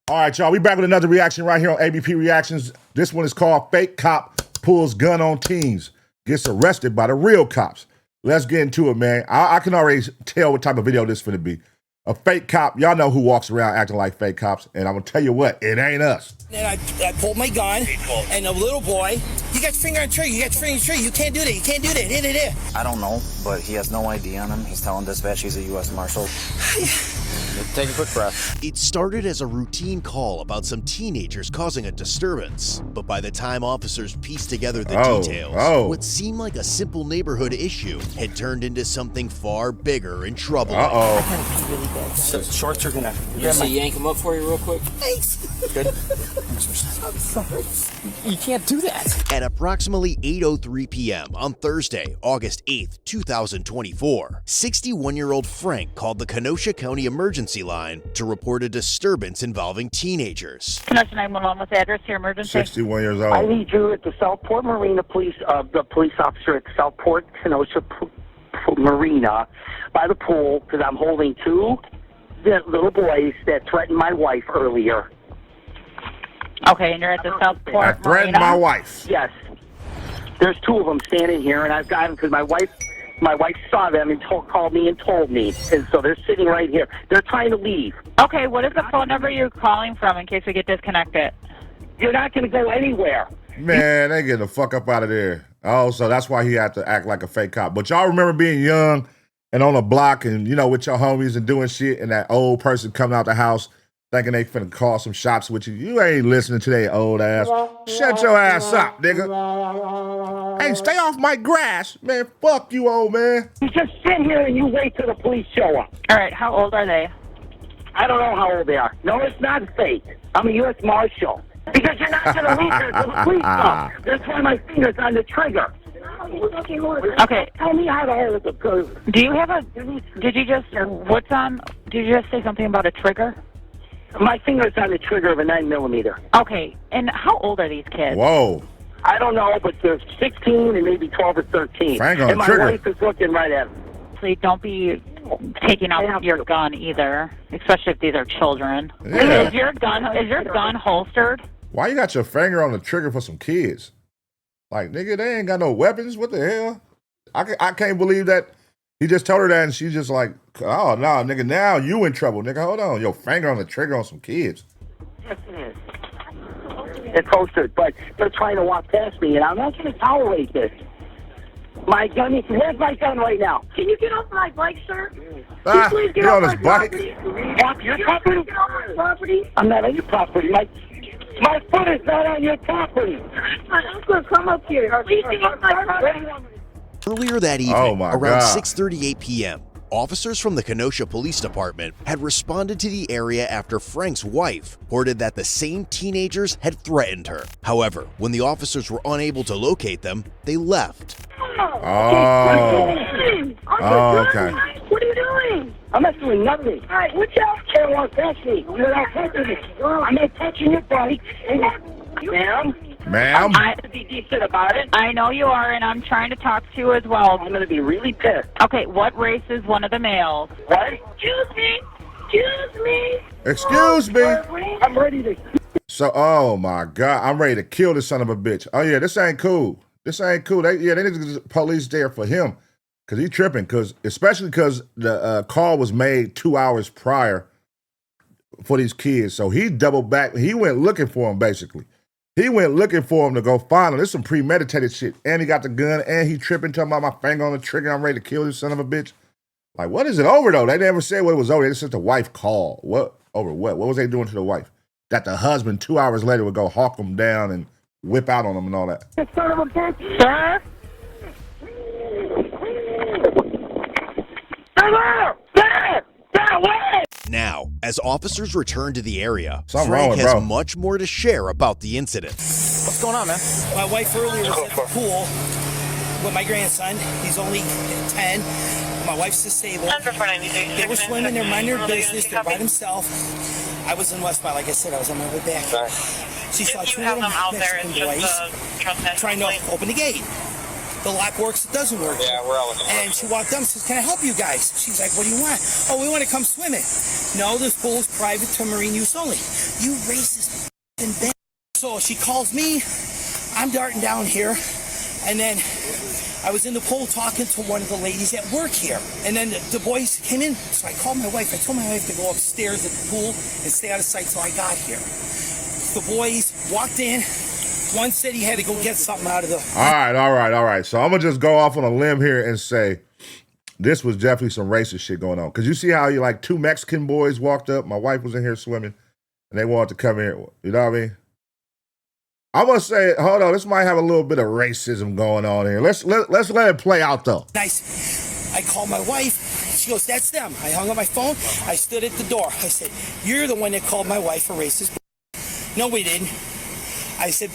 All right, y'all. We back with another reaction right here on ABP Reactions. This one is called Fake Cop Pulls Gun on Teens. Gets arrested by the real cops. Let's get into it, man. I can already tell what type of video this is going to be. A fake cop. Y'all know who walks around acting like fake cops. And I'm going to tell you what, it ain't us. And I pulled my gun, and the little boy, you got your finger on the trigger, you got your finger on the trigger, you can't do that, you can't do that, hit it. I don't know, but he has no ID on him. He's telling dispatch he's a U.S. Marshal. Take a quick breath. It started as a routine call about some teenagers causing a disturbance, but by the time officers pieced together the details, what seemed like a simple neighborhood issue had turned into something far bigger and troubling. I gotta pee really bad. So shorts are gonna... You see, yank them up for you real quick? Thanks. Good. I'm sorry. You can't do that. At approximately 8:03 p.m. on Thursday, August 8th, 2024, 61-year-old Frank called the Kenosha County Emergency Line to report a disturbance involving teenagers. Kenosha 911, what's the address to your emergency? 61 years old. I need you at the Southport Marina Police, the police officer at Southport Kenosha Marina by the pool, because I'm holding two little boys that threatened my wife earlier. Okay, and you're at the Southport I threatened Marina? my wife. Yes. There's two of them standing here, and I've got them because my wife saw them and called me and told me. And so they're sitting right here. They're trying to leave. Okay, what is the phone number you're calling from in case we get disconnected? You're not going to go anywhere. Man, they get the fuck up out of there. Oh, so that's why he had to act like a fake cop. But y'all remember being young and on a block and, you know, with your homies and doing shit, and that old person coming out the house thinking they finna call some shots with you. You ain't listening to that old ass. Shut your ass up, nigga. Hey, stay off my grass. Man, fuck you, old man. You just sit here and you wait till the police show up. All right, how old are they? I don't know how old they are. No, it's not fake. I'm a U.S. Marshal. Because you're not going to leave there till the police come. That's why my finger's on the trigger. Okay. Tell me how to hold the gun. Do you have a, did you just say something about a trigger? My finger's on the trigger of a 9mm. Okay, and how old are these kids? Whoa. I don't know, but they're 16 and maybe 12 or 13. Frank on and the my trigger. wife is looking right at them. So don't be taking out your gun either, especially if these are children. Yeah. Is your gun holstered? Why you got your finger on the trigger for some kids? Like, nigga, they ain't got no weapons. What the hell? I can't believe that he just told her that and she's just like, oh, no, nigga, now you in trouble. Nigga, hold on. Your finger on the trigger on some kids. Yes, it is. It's holstered, but they're trying to walk past me, and I'm not going to tolerate this. My gun is, where's my gun right now? Can you get off my bike, sir? Ah, Please get he off on my his bike? property. Off your property? Get off my property. I'm not on your property. My foot is not on your property. My uncle, come up here. Please get off my property. Earlier that evening, Oh my around God. 6:38 p.m., officers from the Kenosha Police Department had responded to the area after Frank's wife reported that the same teenagers had threatened her. However, when the officers were unable to locate them, they left. Oh. Oh, okay. What are you doing? I'm not doing nothing. All right, watch out. Can't walk past me. You're not touching me. I'm not touching your bike. Ma'am? Ma'am? I have to be decent about it. I know you are, and I'm trying to talk to you as well. I'm going to be really pissed. Okay, what race is one of the males? What? Excuse me. Excuse me. Excuse me. I'm ready to... So, oh my God, I'm ready to kill this son of a bitch. Oh yeah, this ain't cool. This ain't cool. They need to get the police there for him. Because he tripping. Especially because the call was made 2 hours prior for these kids. So he doubled back. He went looking for him, basically. He went looking for him to go find him. This is some premeditated shit. And he got the gun, and he tripping, talking about my finger on the trigger. I'm ready to kill this son of a bitch. Like, what is it over, though? They never said what it was over. They just said the wife called. What? Over what? What was they doing to the wife? That the husband 2 hours later would go hawk them down and whip out on them and all that. Son of a bitch. Sir? Now, as officers return to the area, Something wrong Frank with has bro. much more to share about the incident. What's going on, man? My wife earlier was at the pool with my grandson. He's only 10. My wife's disabled. They were swimming, they're minding their business, they're by themselves. I was in West Mile, like I said, I was on my way back. She saw two little Mexican boys trying to open the gate. The lock works, it doesn't work. Yeah, we're all looking. And she walked up and says, "Can I help you guys?" She's like, "What do you want?" "Oh, we want to come swimming." "No, this pool is private to marine use only." You racist bitch. So she calls me. I'm darting down here. And then I was in the pool talking to one of the ladies at work here. And then the boys came in. So I called my wife. I told my wife to go upstairs at the pool and stay out of sight till I got here. The boys walked in. One said he had to go get something out of the... All right. So I'm going to just go off on a limb here and say this was definitely some racist shit going on. Because you see how like two Mexican boys walked up. My wife was in here swimming, and they wanted to come here. You know what I mean? I'm going to say, hold on, this might have a little bit of racism going on here. Let's let it play out, though. Nice. I called my wife. She goes, that's them. I hung up my phone. I stood at the door. I said, you're the one that called my wife a racist. No, we didn't. I said...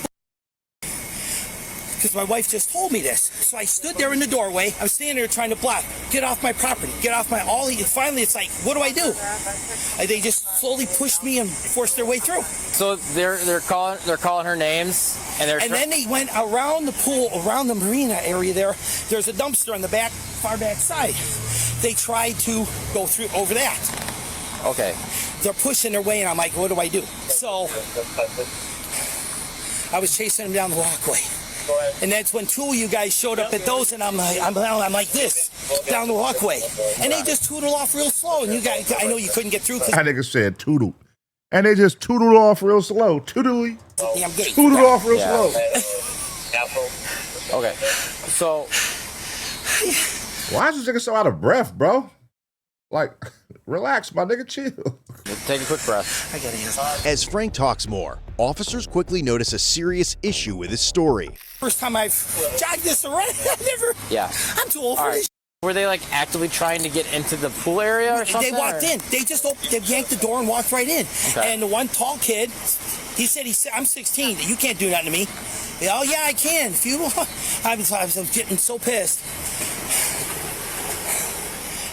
because my wife just told me this. So I stood there in the doorway. I'm standing there trying to block. Get off my property. Get off my... Finally, it's like, what do I do? They just slowly pushed me and forced their way through. So they're calling her names, and then they went around the pool, around the marina area there. There's a dumpster on the back, far back side. They tried to go through over that. Okay. They're pushing their way, and I'm like, what do I do? So I was chasing them down the walkway. And that's when two of you guys showed up at those, and I'm like this down the walkway, and they just tootled off real slow. And you guys, I know you couldn't get through. That nigga said tootle, and they just tootled off real slow. Tootled off real slow. Okay, so why is this nigga so out of breath, bro? Like, relax, my nigga, chill. Take a quick breath. I gotta answer. As Frank talks more, officers quickly notice a serious issue with his story. First time I've jogged this around. I've never. Yeah. I'm too old for this. Were they like actively trying to get into the pool area or something? They walked in. They just they yanked the door and walked right in. Okay. And the one tall kid, he said, I'm 16. You can't do nothing to me. Oh yeah, I can. If you, I was getting so pissed.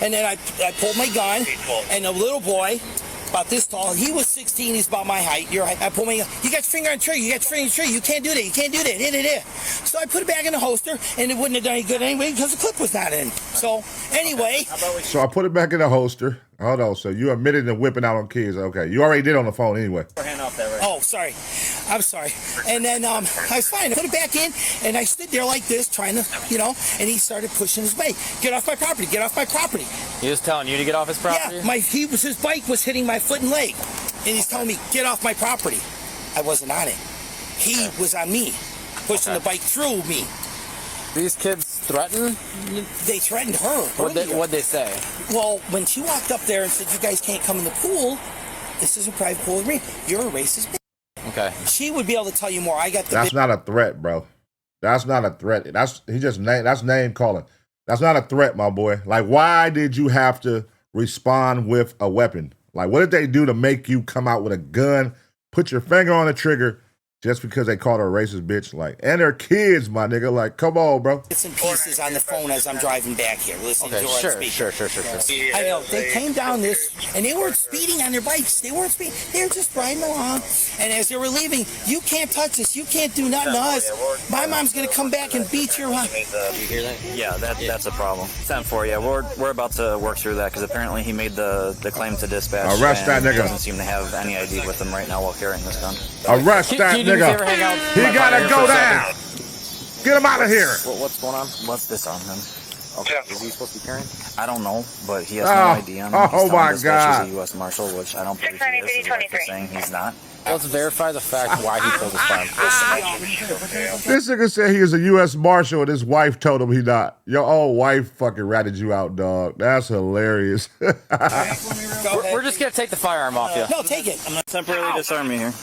And then I pulled my gun, and a little boy, about this tall, he was 16, he's about my height, your height. I pulled my gun, you got your finger on the trigger, you can't do that, So I put it back in the holster, and it wouldn't have done any good anyway, because the clip was not in. So, anyway. So I put it back in the holster. Hold on, so you admitted to whipping out on kids. Okay, you already did on the phone anyway. Oh, sorry. I'm sorry. And then I was fine. I put it back in, and I stood there like this, trying to, and he started pushing his bike. Get off my property. Get off my property. He was telling you to get off his property? Yeah, his bike was hitting my foot and leg, and he's telling me, get off my property. I wasn't on it. He was on me, pushing the bike through me. These kids threatened? They threatened her. What'd they say? Well, when she walked up there and said, you guys can't come in the pool, this is a private pool with me. You're a racist bitch. Okay. She would be able to tell you more. That's not a threat, bro. That's not a threat. That's name calling. That's not a threat, my boy. Like, why did you have to respond with a weapon? Like, what did they do to make you come out with a gun, put your finger on the trigger, just because they called her a racist bitch? Like, and their kids, my nigga. Like, come on, bro. Bits and pieces on the phone as I'm driving back here. Listening to sure. I know. They came down this, and they weren't speeding on their bikes. They weren't speeding. They were just riding along. And as they were leaving, you can't touch us. You can't do nothing to us. My mom's going to come back and beat your... You hear that? Yeah, that's a problem. 10-4, yeah. We're about to work through that, because apparently he made the claim to dispatch. Arrest that nigga. He doesn't seem to have any ID with him right now while carrying this gun. Arrest that nigga. He gotta go down. Get him out of here. What's going on? What's this on him? Okay. Is he supposed to be carrying? I don't know, but he has no ID on him. Oh my God. He's a U.S. Marshal, which I don't believe he is. He's saying he's not. Let's verify the fact why he killed his friend. This nigga said he is a U.S. Marshal and his wife told him he not. Your old wife fucking ratted you out, dog. That's hilarious. We're just gonna take the firearm off you. No, take it. I'm gonna temporarily disarm you here.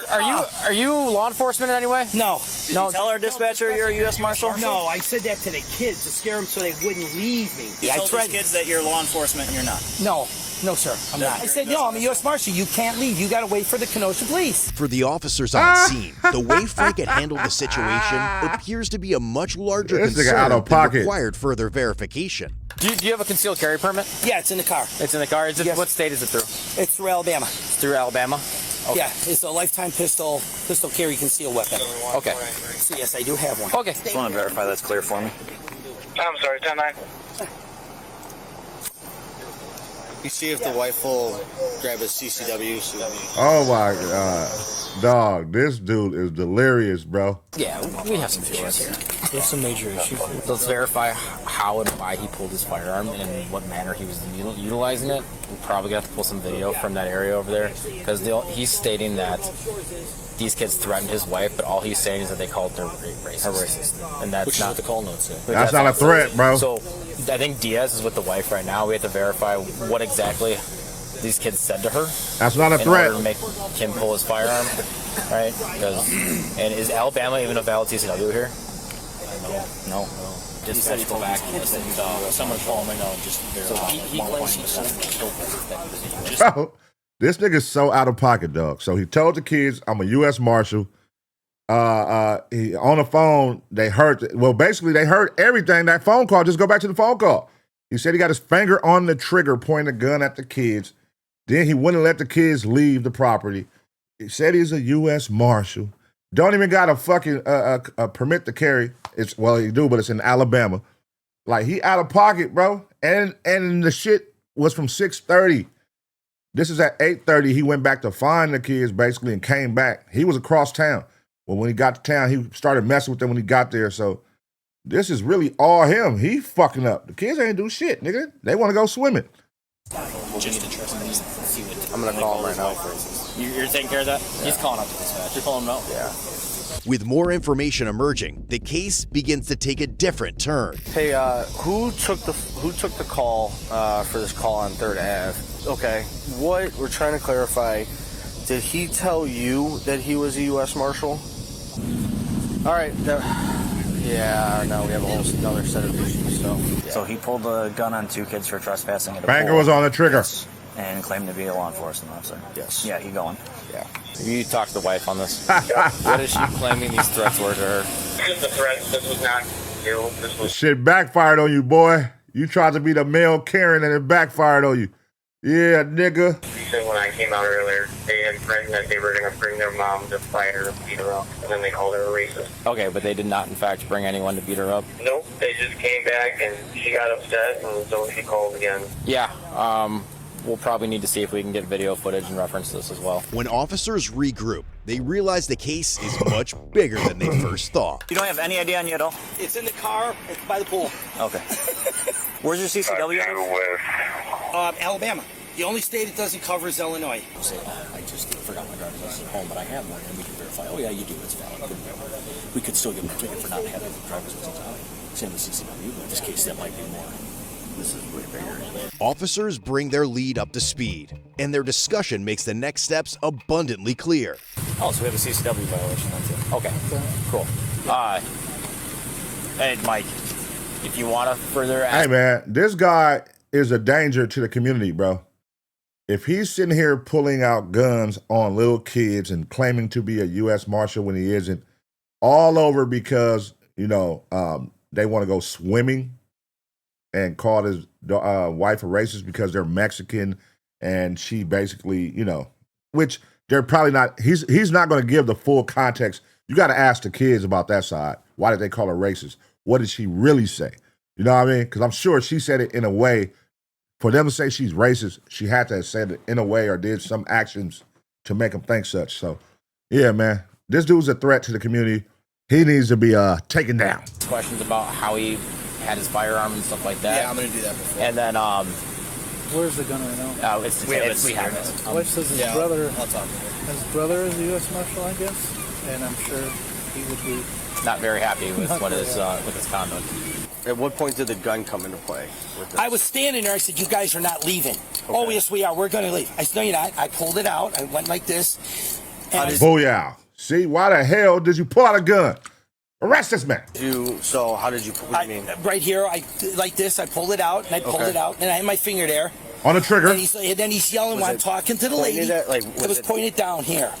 Are you law enforcement in any way? No. Tell our dispatcher you're a U.S. Marshal. No, I said that to the kids to scare them so they wouldn't leave me. I told these kids that you're law enforcement and you're not. No, sir, I'm not. I said, no, I'm a U.S. Marshal. You can't leave. You got to wait for the Kenosha police. For the officers on scene, the way Frank had handled the situation appears to be a much larger concern that required further verification. Do you have a concealed carry permit? Yeah, it's in the car. It's in the car? Yes. What state is it through? It's through Alabama. It's through Alabama? Okay. Yeah, it's a lifetime pistol carry concealed weapon. Okay. So yes, I do have one. Okay. Just want to verify that's clear for me. I'm sorry, 10-9. You see if the wife will grab his CCW. Oh my god, dog! This dude is delirious, bro. Yeah, we have some issues here. There's some major issues. Let's verify how and why he pulled his firearm and in what manner he was utilizing it. We're probably gonna have to pull some video from that area over there because he's stating that these kids threatened his wife, but all he's saying is that they called her racist, and that's Which is not what the call notes say. That's not a threat, bro. So I think Diaz is with the wife right now. We have to verify what exactly these kids said to her. That's not a in threat. order to make him pull his firearm, right? And is Alabama even a valid TCW here? No. Just said he pulled back. Someone called him. Just so he claims he killed her. Bro, this nigga's so out of pocket, dog. So he told the kids, "I'm a U.S. Marshal." He on the phone. They heard. Well, basically, they heard everything. That phone call. Just go back to the phone call. He said he got his finger on the trigger, pointing a gun at the kids. Then he wouldn't let the kids leave the property. He said he's a U.S. Marshal. Don't even got a fucking a permit to carry. Well, he do, but it's in Alabama. Like, he out of pocket, bro. And the shit was from 6:30. This is at 8:30. He went back to find the kids, basically, and came back. He was across town. Well, when he got to town, he started messing with them when he got there. So this is really all him. He fucking up. The kids ain't do shit, nigga. They want to go swimming. Just interesting. I'm gonna call him right now. You're taking care of that? Yeah. He's calling up the dispatch. You're calling him out? Yeah. With more information emerging, the case begins to take a different turn. Hey, who took the call for this call on 3rd Ave? Okay, what we're trying to clarify, did he tell you that he was a U.S. Marshal? All right, yeah, now we have another set of issues, so. Yeah. So he pulled a gun on 2 kids for trespassing at a Finger pool. was on the trigger. Yes. And claimed to be a law enforcement officer. Yes. Yeah, he going. Yeah. You talk to the wife on this. What is she claiming these threats were to her? Just a threat. This was not you. This was. Shit backfired on you, boy. You tried to be the male Karen and it backfired on you. Yeah, nigga. He said when I came out earlier, they had threatened that they were going to bring their mom to fight her and beat her up. And then they called her a racist. Okay, but they did not, in fact, bring anyone to beat her up? Nope. They just came back and she got upset, and so she called again. Yeah, we'll probably need to see if we can get video footage and reference this as well. When officers regroup, they realize the case is much bigger than they first thought. You don't have any idea on you at all? It's in the car by the pool. Okay. Where's your CCW? Alabama. The only state it doesn't cover is Illinois. Say, I just forgot my driver's license at home, but I have one, and we can verify. Oh yeah, you do. It's valid. We could still give them a ticket for not having a driver's license on. Same with CCW, but in this case, that might be more. This is way bigger. Officers bring their lead up to speed, and their discussion makes the next steps abundantly clear. Oh, so we have a CCW violation, that's it. Okay, cool. Hey, Mike, if you want to further ask... Hey, man, this guy is a danger to the community, bro. If he's sitting here pulling out guns on little kids and claiming to be a U.S. Marshal when he isn't, all over because, you know, they want to go swimming and called his wife a racist because they're Mexican and she basically, you know, which they're probably not, he's not going to give the full context. You got to ask the kids about that side. Why did they call her racist? What did she really say? You know what I mean? Because I'm sure she said it in a way, for them to say she's racist, she had to have said it in a way or did some actions to make them think such. So, yeah, man, this dude's a threat to the community. He needs to be taken down. Questions about how he had his firearm and stuff like that. Yeah, I'm going to do that before. And then, where's the gun right now? we have it. My wife says his brother. I'll talk to him. His brother is a U.S. Marshal, I guess, and I'm sure he would be not very happy with with his conduct. At what point did the gun come into play? I was standing there. I said, "You guys are not leaving." Okay. Oh, yes, we are. We're going to leave. I said, "No, you're not." I pulled it out. I went like this. Booyah. See, why the hell did you pull out a gun? Arrest this man. So how did you, what do you mean? Right here, like this, I pulled it out, and I pulled it out, and I had my finger there. On the trigger. And then he's yelling while I'm talking to the lady. It was pointed down here.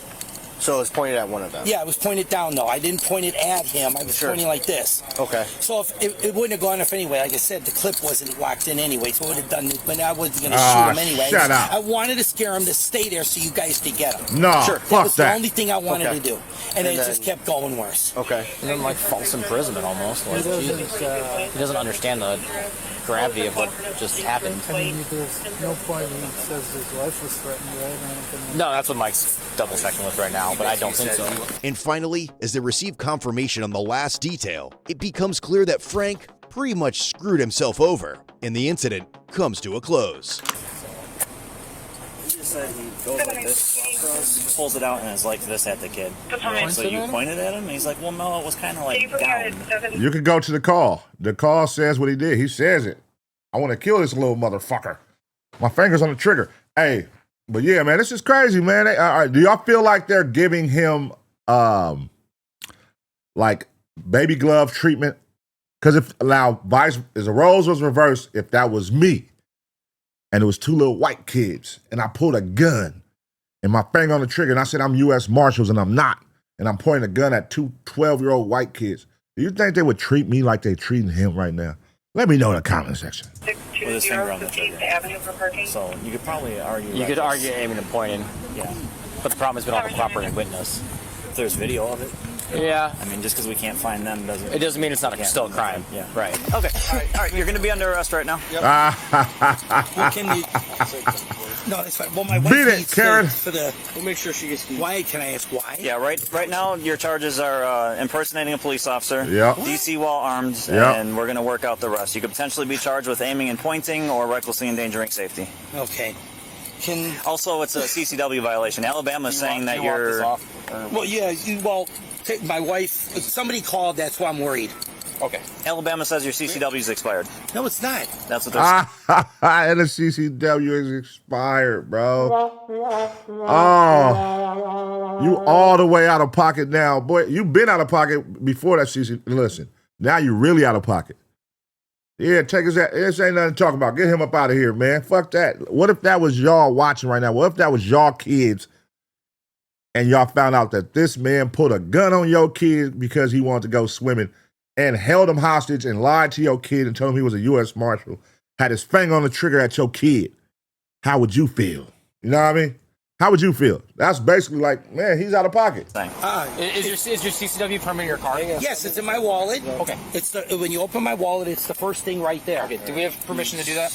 So it was pointed at one of them? Yeah, it was pointed down, though. I didn't point it at him. I was pointing like this. Okay. So if it wouldn't have gone off anyway. Like I said, the clip wasn't locked in anyway, so it would have done, but I wasn't going to shoot him anyway. Shut up. I wanted to scare him to stay there so you guys could get him. No, fuck that. That was the only thing I wanted to do. and it just kept going worse. Okay. And then like false imprisonment almost. Like, Jesus. He doesn't understand the gravity of what just happened. I mean, there's no point he says his life was threatened, right? I don't think No, that's what Mike's double checking with right now, but I don't think so. And finally, as they receive confirmation on the last detail, it becomes clear that Frank pretty much screwed himself over, and the incident comes to a close. He just said he goes like this, pulls it out, and is like this at the kid. So you pointed at him, and he's like, well, no, it was kind of like down. You can go to the call. The call says what he did. He says it. I want to kill this little motherfucker. My finger's on the trigger. Hey, but yeah, man, this is crazy, man. Do y'all feel like they're giving him like baby glove treatment? Because if now vice is the roles was reversed, if that was me and it was two little white kids and I pulled a gun and my finger on the trigger and I said I'm U.S. Marshals and I'm not, and I'm pointing a gun at two 12-year-old white kids, do you think they would treat me like they're treating him right now? Let me know in the comment section. With his finger on the trigger. So you could probably argue. You could argue aiming and pointing. Yeah. But the problem is we don't have a cooperating witness. If there's video of it. Yeah. I mean, just because we can't find them doesn't. It doesn't mean it's not still a crime. Yeah. Right. Okay. All right. You're going to be under arrest right now. Well, can you? No, that's fine. Well, my wife Beat it, needs Karen. for the. We'll make sure she gets keys. Why? Can I ask why? Yeah. Right now, your charges are impersonating a police officer. Yep. DC while armed. Yep. And we're going to work out the rest. You could potentially be charged with aiming and pointing or recklessly endangering safety. Okay. Also, it's a CCW violation. Alabama is saying that you're. Well, yeah. My wife. Somebody called. That's why I'm worried. Okay. Alabama says your CCW is expired. No, it's not. That's what they're saying. And the CCW is expired, bro. Oh, you all the way out of pocket now, boy. You've been out of pocket before that CC. Listen, now you're really out of pocket. Yeah, take his ass. This ain't nothing to talk about. Get him up out of here, man. Fuck that. What if that was y'all watching right now? What if that was y'all kids and y'all found out that this man put a gun on your kid because he wanted to go swimming and held him hostage and lied to your kid and told him he was a U.S. Marshal, had his finger on the trigger at your kid? How would you feel? You know what I mean? How would you feel? That's basically like, man, he's out of pocket. Is your CCW permit in your car? Yes, it's in my wallet. Okay. It's when you open my wallet, it's the first thing right there. Okay. Do we have permission to do that?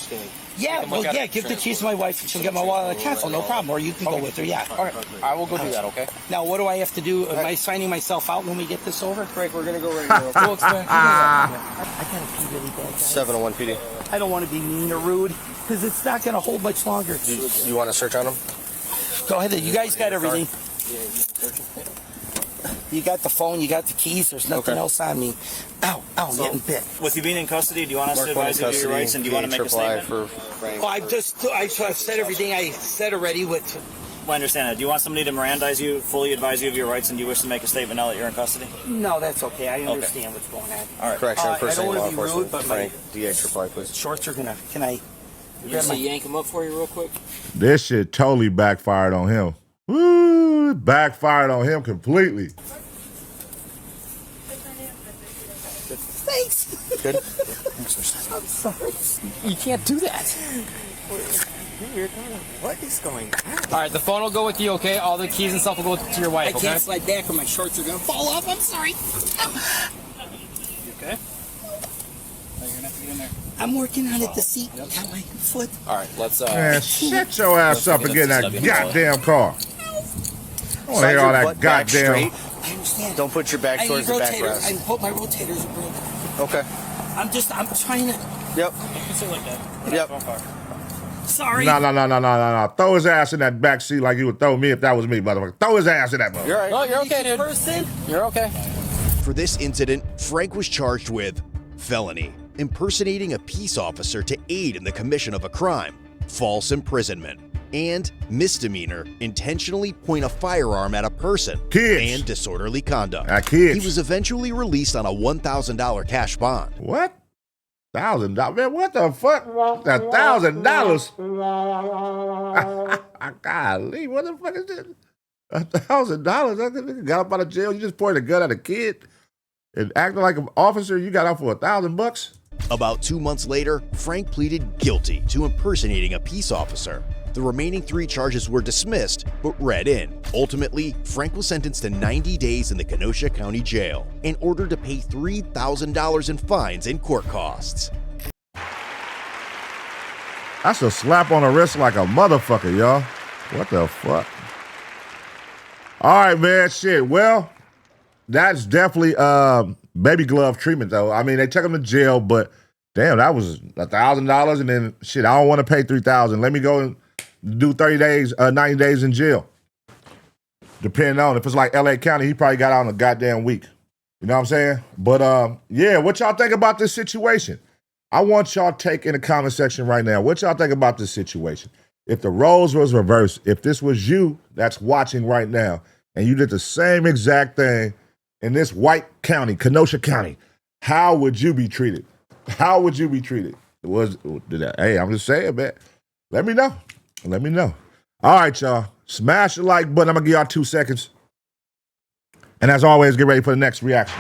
Yeah. Well, yeah. Give the keys to my wife, and she'll get my wallet at the castle. No problem. Or you can go with her. Yeah. All right. I will go do that. Okay. Now, what do I have to do? Am I signing myself out when we get this over? Frank, we're gonna go right now. I gotta pee really bad, guys. 701 PD. I don't want to be mean or rude because it's not gonna hold much longer. You want to search on him? Go ahead. You guys got everything. You got the phone. You got the keys. There's nothing else on me. Ow! I'm getting bit. With you being in custody, do you want us to advise you of your rights, and do you want to make a statement? I've said everything I said already. Well, I understand that. Do you want somebody to Mirandize you, fully advise you of your rights, and do you wish to make a statement now that you're in custody? No, that's okay. I understand what's going on. All right. Correction, I don't want to be rude, but Frank, DA please. Shorts are gonna. Can I? Yank him up for you real quick. This shit totally backfired on him. Woo! Backfired on him completely. Thanks. Good. I'm sorry. You can't do that. What is going on? All right, the phone will go with you, okay? All the keys and stuff will go to your wife, I can't slide back or my shorts are gonna fall off. I'm sorry. You okay? No, you're gonna have to get in there. I'm working on it. The seat got my foot. All right, let's. Man, shut your ass up and get in that goddamn car. I want to hear all that goddamn. I understand. Don't put your back towards the backrest. I hope my rotators are broken. Okay. I'm trying to. Yep. Yep. Sorry. No. Throw his ass in that back seat like you would throw me if that was me, motherfucker. Throw his ass in that motherfucker. You're right. No, you're okay, dude. Person? You're okay. For this incident, Frank was charged with felony, impersonating a peace officer to aid in the commission of a crime, false imprisonment, and misdemeanor, intentionally point a firearm at a person, and disorderly conduct. He was eventually released on a $1,000 cash bond. What? $1,000? Man, what the fuck? $1,000? Golly, what the fuck is this? $1,000? That nigga got up out of jail. You just pointed a gun at a kid and acting like an officer. You got out for $1,000? About 2 months later, Frank pleaded guilty to impersonating a peace officer. The remaining 3 charges were dismissed, but read in. Ultimately, Frank was sentenced to 90 days in the Kenosha County Jail and ordered to pay $3,000 in fines and court costs. That's a slap on the wrist like a motherfucker, y'all. What the fuck? All right, man, shit. Well, that's definitely baby glove treatment, though. I mean, they took him to jail, but damn, that was $1,000, and then shit, I don't want to pay $3,000. Let me go and do 30 days, 90 days in jail. Depending on if it's like LA County, he probably got out in a goddamn week. You know what I'm saying? But yeah, what y'all think about this situation? I want y'all to take in the comment section right now. What y'all think about this situation? If the roles was reversed, if this was you that's watching right now, and you did the same exact thing in this white county, Kenosha County, how would you be treated? How would you be treated? Hey, I'm just saying, man. Let me know. Let me know. All right, y'all. Smash the like button. I'm going to give y'all 2 seconds. And as always, get ready for the next reaction.